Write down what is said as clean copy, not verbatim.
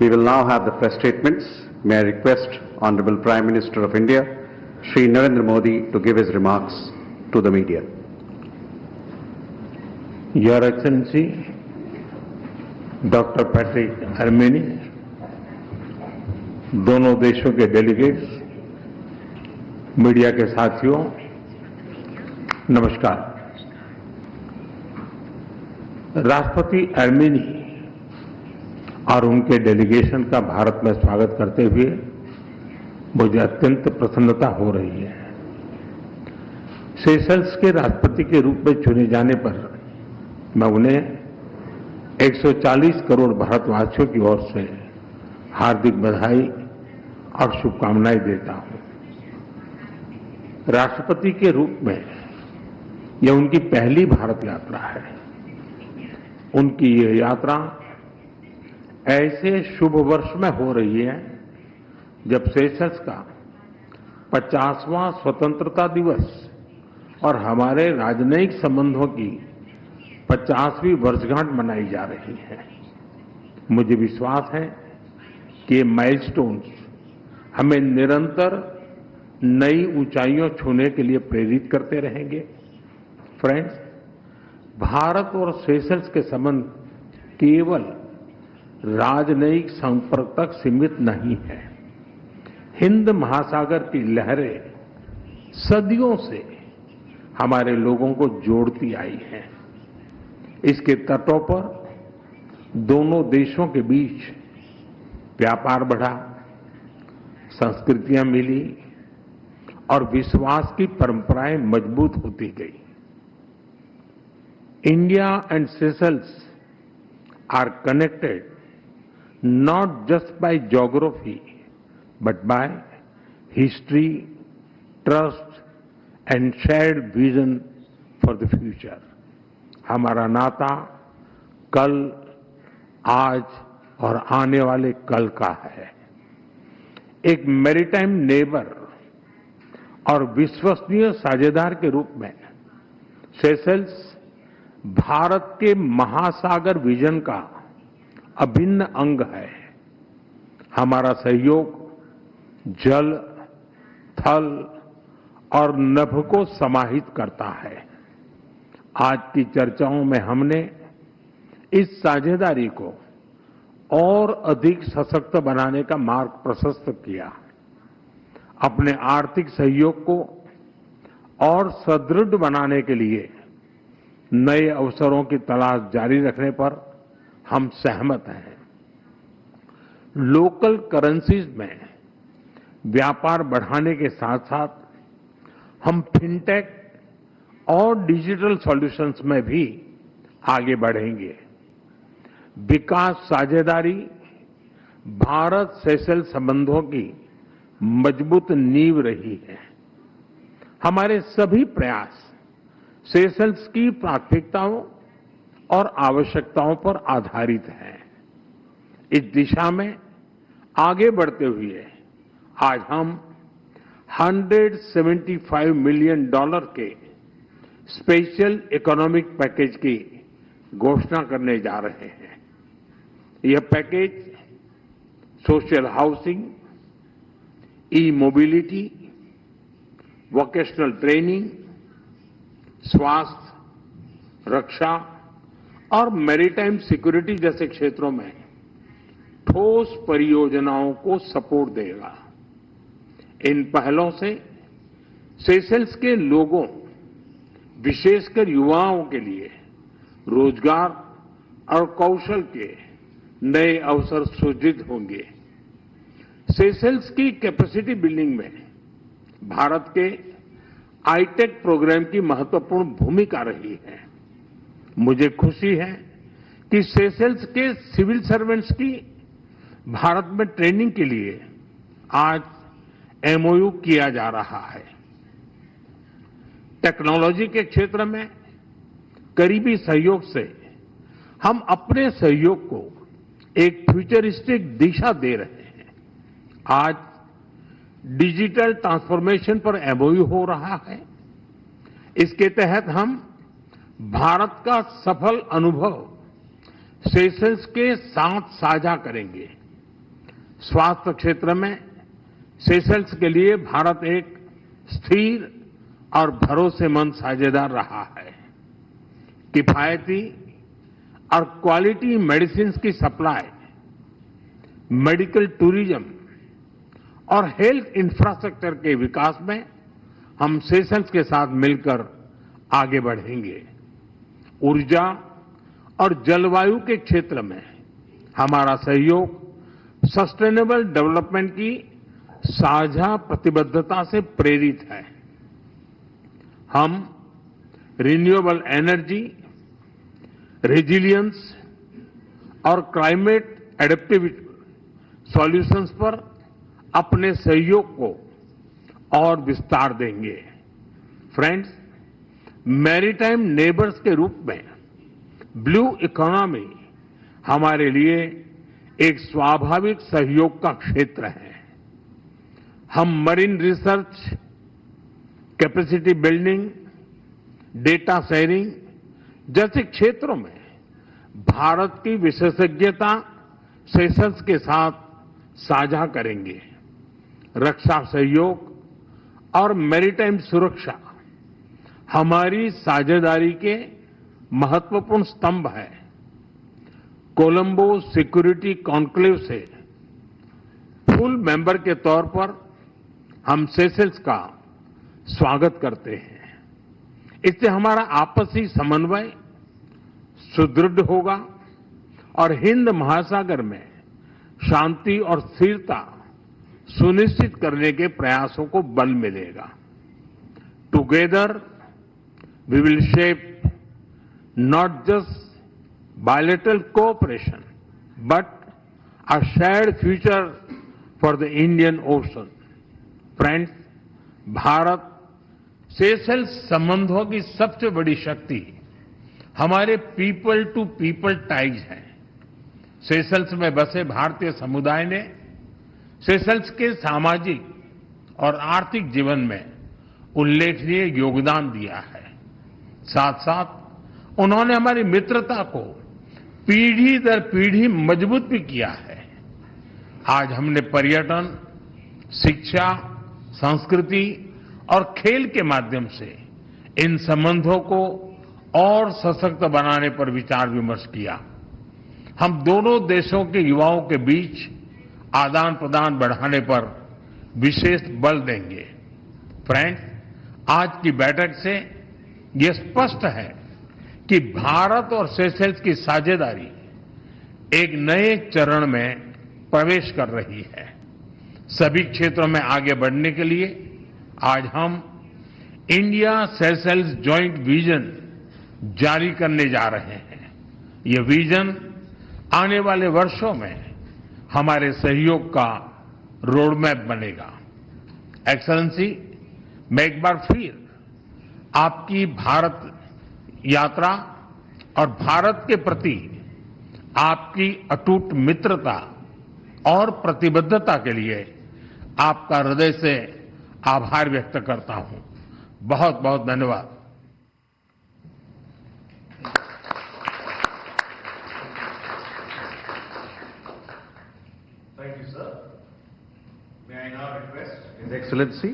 We will now have the press statements. May I request Honorable Prime Minister of India, Shri Narendra Modi, to give his remarks to the media. Your Excellency, Dr. Patrick Armeni, दोनों देशों के delegates, media के साथियों, नमस्कार। राष्ट्रपति आर्मेनी और उनके delegation का भारत में स्वागत करते हुए मुझे अत्यंत प्रसन्नता हो रही है। सेशल्स के राष्ट्रपति के रूप में चुने जाने पर मैं उन्हें 140 करोड़ भारतवासियों की ओर से हार्दिक बधाई और शुभकामनाएं देता हूं। राष्ट्रपति के रूप में यह उनकी पहली भारत यात्रा है। उनकी यह यात्रा ऐसे शुभ वर्ष में हो रही है जब सेशल्स का 50वां स्वतंत्रता दिवस और हमारे राजनयिक संबंधों की 50वीं वर्षगांठ मनाई जा रही है। मुझे विश्वास है कि ये माइलस्टोन्स हमें निरंतर नई ऊंचाइयों छूने के लिए प्रेरित करते रहेंगे। फ्रेंड्स, भारत और सेशल्स के संबंध केवल राजनयिक संपर्क तक सीमित नहीं है। हिंद महासागर की लहरें सदियों से हमारे लोगों को जोड़ती आई हैं। इसके तटों पर दोनों देशों के बीच व्यापार बढ़ा, संस्कृतियां मिली और विश्वास की परंपराएं मजबूत होती गई। India and Seychelles are connected not just by geography but by history, trust and shared vision for the future. हमारा नाता कल, आज और आने वाले कल का है। एक मैरीटाइम नेबर और विश्वसनीय साझेदार के रूप में सेशल्स भारत के महासागर विजन का अभिन्न अंग है। हमारा सहयोग जल, थल और नभ को समाहित करता है। आज की चर्चाओं में हमने इस साझेदारी को और अधिक सशक्त बनाने का मार्ग प्रशस्त किया। अपने आर्थिक सहयोग को और सुदृढ़ बनाने के लिए नए अवसरों की तलाश जारी रखने पर हम सहमत हैं। लोकल करेंसीज में व्यापार बढ़ाने के साथ साथ हम फिनटेक और डिजिटल सॉल्यूशंस में भी आगे बढ़ेंगे। विकास साझेदारी भारत सेशल संबंधों की मजबूत नींव रही है। हमारे सभी प्रयास सेशल्स की प्राथमिकताओं और आवश्यकताओं पर आधारित है। इस दिशा में आगे बढ़ते हुए आज हम $175 मिलियन के स्पेशल इकोनॉमिक पैकेज की घोषणा करने जा रहे हैं। यह पैकेज सोशल हाउसिंग, ई मोबिलिटी, वोकेशनल ट्रेनिंग, स्वास्थ्य, रक्षा और मैरीटाइम सिक्योरिटी जैसे क्षेत्रों में ठोस परियोजनाओं को सपोर्ट देगा। इन पहलों से सेशल्स के लोगों, विशेषकर युवाओं के लिए रोजगार और कौशल के नए अवसर सृजित होंगे। सेशल्स की कैपेसिटी बिल्डिंग में भारत के आईटेक प्रोग्राम की महत्वपूर्ण भूमिका रही है। मुझे खुशी है कि सेशल्स के सिविल सर्वेंट्स की भारत में ट्रेनिंग के लिए आज एमओयू किया जा रहा है। टेक्नोलॉजी के क्षेत्र में करीबी सहयोग से हम अपने सहयोग को एक फ्यूचरिस्टिक दिशा दे रहे हैं। आज डिजिटल ट्रांसफॉर्मेशन पर एमओयू हो रहा है। इसके तहत हम भारत का सफल अनुभव सेशल्स के साथ साझा करेंगे। स्वास्थ्य क्षेत्र में सेशल्स के लिए भारत एक स्थिर और भरोसेमंद साझेदार रहा है। किफायती और क्वालिटी मेडिसिन की सप्लाई, मेडिकल टूरिज्म और हेल्थ इंफ्रास्ट्रक्चर के विकास में हम सेशल्स के साथ मिलकर आगे बढ़ेंगे। ऊर्जा और जलवायु के क्षेत्र में हमारा सहयोग सस्टेनेबल डेवलपमेंट की साझा प्रतिबद्धता से प्रेरित है। हम रिन्यूएबल एनर्जी, रेजिलियंस और क्लाइमेट एडेप्टिविटी सॉल्यूशंस पर अपने सहयोग को और विस्तार देंगे। फ्रेंड्स, मैरीटाइम नेबर्स के रूप में ब्लू इकोनॉमी हमारे लिए एक स्वाभाविक सहयोग का क्षेत्र है। हम marine research, capacity building, data sharing जैसे क्षेत्रों में भारत की विशेषज्ञता सेशल्स के साथ साझा करेंगे। रक्षा सहयोग और मैरीटाइम सुरक्षा हमारी साझेदारी के महत्वपूर्ण स्तंभ है। कोलंबो सिक्योरिटी कॉन्क्लेव से फुल मेंबर के तौर पर हम सेशल्स का स्वागत करते हैं। इससे हमारा आपसी समन्वय सुदृढ़ होगा और हिंद महासागर में शांति और स्थिरता सुनिश्चित करने के प्रयासों को बल मिलेगा। Together we will shape not just bilateral cooperation, but a shared future for the Indian Ocean. Friends, Bharat Seychelles संबंधों की सबसे बड़ी शक्ति हमारे पीपल टू पीपल टाइज है। सेशल्स में बसे भारतीय समुदाय ने सेशल्स के सामाजिक और आर्थिक जीवन में उल्लेखनीय योगदान दिया है। साथ साथ उन्होंने हमारी मित्रता को पीढ़ी दर पीढ़ी मजबूत भी किया है। आज हमने पर्यटन, शिक्षा, संस्कृति और खेल के माध्यम से इन संबंधों को और सशक्त बनाने पर विचार विमर्श किया। हम दोनों देशों के युवाओं के बीच आदान प्रदान बढ़ाने पर विशेष बल देंगे। फ्रेंड्स, आज की बैठक से ये स्पष्ट है कि भारत और सेशल्स की साझेदारी एक नए चरण में प्रवेश कर रही है। सभी क्षेत्रों में आगे बढ़ने के लिए आज हम इंडिया सेशल्स जॉइंट विजन जारी करने जा रहे हैं। ये विजन आने वाले वर्षों में हमारे सहयोग का रोडमैप बनेगा। एक्सेलेंसी, मैं एक बार फिर आपकी भारत यात्रा और भारत के प्रति आपकी अटूट मित्रता और प्रतिबद्धता के लिए आपका हृदय से आभार व्यक्त करता हूं। बहुत बहुत धन्यवाद। Thank you, sir. May I now request His Excellency